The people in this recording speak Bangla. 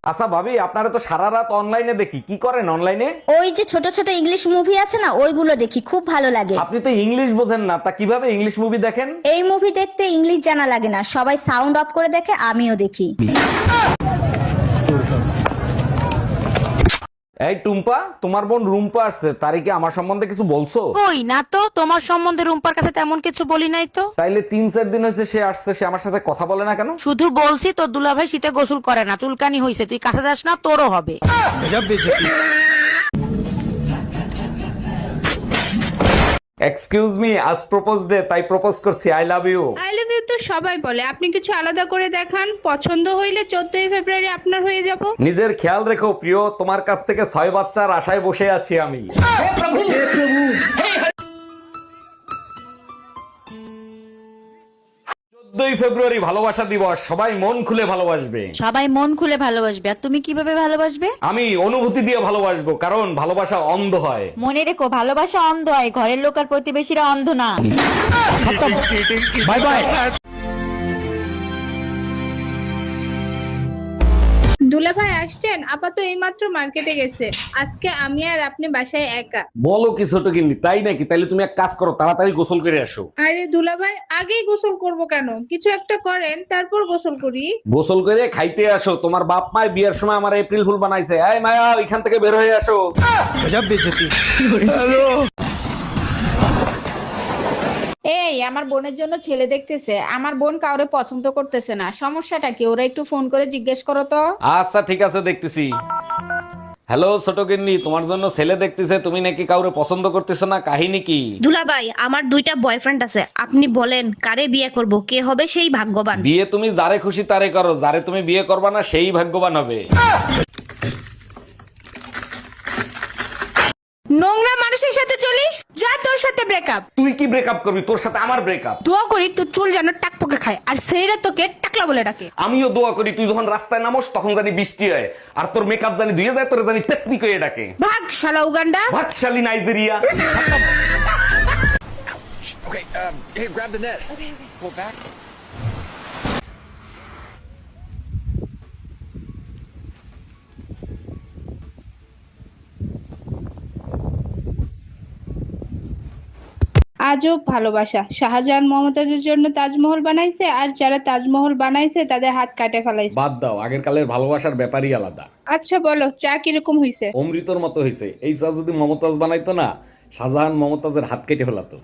আচ্ছা ভাবি, আপনারা তো সারা রাত অনলাইনে দেখি, কি করেন অনলাইনে? ওই যে ছোট ছোট ইংলিশ মুভি আছে না, ওইগুলো দেখি, খুব ভালো লাগে। আপনি তো ইংলিশ বোঝেন না, তা কিভাবে ইংলিশ মুভি দেখেন? এই মুভি দেখতে ইংলিশ জানা লাগে না, সবাই সাউন্ড অফ করে দেখে, আমিও দেখি। এই টুম্পা, তোমার বোন রুম্পা আসছে, তারই কি আমার সম্বন্ধে কিছু বলছো? কই না তো, তোমার সম্বন্ধে রুম্পার কাছে তেমন কিছু বলি নাই তো। তাইলে 3-4 দিন হয়েছে সে আসছে, সে আমার সাথে কথা বলে না কেন? শুধু বলছি তোর দুলাভাই শীতে গোসল করে না, চুলকানি হইছে, তুই কাছে যাস না, তোরও হবে। এক্সকিউজ মি, আজ প্রপোজ ডে, তাই প্রপোজ করছি, I love you. I love you তো সবাই বলে, আপনি কিছু আলাদা করে দেখান। পছন্দ হইলে 14ই ফেব্রুয়ারি আপনার হয়ে যাব। নিজের খেয়াল রেখো প্রিয়, তোমার কাছ থেকে 6 বাচ্চার আশায় বসে আছি আমি। 14ই ফেব্রুয়ারি ভালোবাসা দিবস, সবাই মন খুলে ভালোবাসবে। সবাই মন খুলে ভালোবাসবে, আর তুমি কিভাবে ভালোবাসবে? আমি অনুভূতি দিয়ে ভালোবাসবো, কারণ ভালোবাসা অন্ধ হয়। মনে রেখো, ভালোবাসা অন্ধ হয়, ঘরের লোক আর প্রতিবেশীরা অন্ধ না। Bye bye. দুলাভাই আসছেন? আপাতত এইমাত্র মার্কেটে গেছে। আজকে আমি আর আপনি বাসায় একা। বলো কি ছোট কিন্নি, তাই নাকি? তাইলে তুমি এক কাজ করো, তাড়াতাড়ি গোসল করে আসো। আরে দুলাভাই, আগেই গোসল করব কেন? কিছু একটা করেন, তারপর গোসল করি। গোসল করে খাইতে আসো, তোমার বাপ মায়ের বিয়ের সময় আমার এপ্রিল ফুল বানাইছে। এই মায়া, এখান থেকে বের হয়ে আসো। এই আমার বোনের জন্য ছেলে দেখতেছে, আমার বোন কাউরে পছন্দ করতেছে না, সমস্যাটা কি? ওরা একটু ফোন করে জিজ্ঞেস করো তো। আচ্ছা ঠিক আছে, দেখতেছি। হ্যালো ছোট কিন্নি, তোমার জন্য ছেলে দেখতেছে, তুমি নাকি কাউরে পছন্দ করতেছো না, কাহিনী কি? দুলাভাই, আমার 2টা বয়ফ্রেন্ড আছে, আপনি বলেন কারে বিয়ে করব, কে হবে সেই ভাগ্যবান। বিয়ে তুমি যারে খুশি তারে করো, যারে তুমি বিয়ে করবা না সেই ভাগ্যবান হবে। নোংরা মানুষের সাথে চলিস, যা তোর সাথে ব্রেকআপ। তুই কি ব্রেকআপ করবি? তোর সাথে আমার ব্রেকআপ। দোয়া করি তোর চুল যেন টাকপোকে খায়, আর সেইরা তোকে টাকলা বলে ডাকে। আমিও দোয়া করি তুই যখন রাস্তায় নামোস তখন জানি বৃষ্টি হয়, আর তোর মেকআপ জানি ধুয়ে যায়, তোর জানি টেকনিক হয়ে ডাকে। ভাগ শালা উগান্ডা। ভাতশালী নাইজেরিয়া। আজব ভালোবাসা। শাহজাহান মমতাজের জন্য তাজমহল বানাইছে, আর যারা তাজমহল বানাইছে তাদের হাত কাটে ফেলাইছে। বাদ দাও, আগের কালের ভালোবাসার ব্যাপারই আলাদা। আচ্ছা বলো, চা কিরকম হইছে? অমৃতর মতো হয়েছে। এই চা যদি মমতাজ বানাইতো না, শাহজাহান মমতাজের হাত কেটে ফেলাতো।